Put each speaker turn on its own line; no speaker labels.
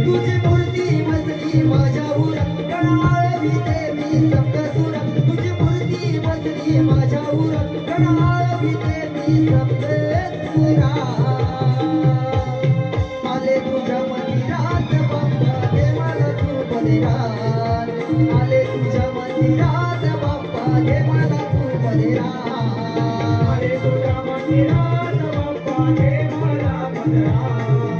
तुझी मूर्ती बसली माझ्यावर कणाळविते मी सप्तसुर तुझी मूर्ती बसली माझ्यावर कणाळविते मी सप्तसुरा आले तुझ्या मंदिरात बाप्पा दे मला तू बलिदान आले तुझ्या मंदिरात बाप्पा दे मला तू बलिदान आले तुझ्या मंदिरात बाप्पा दे मला बलिदान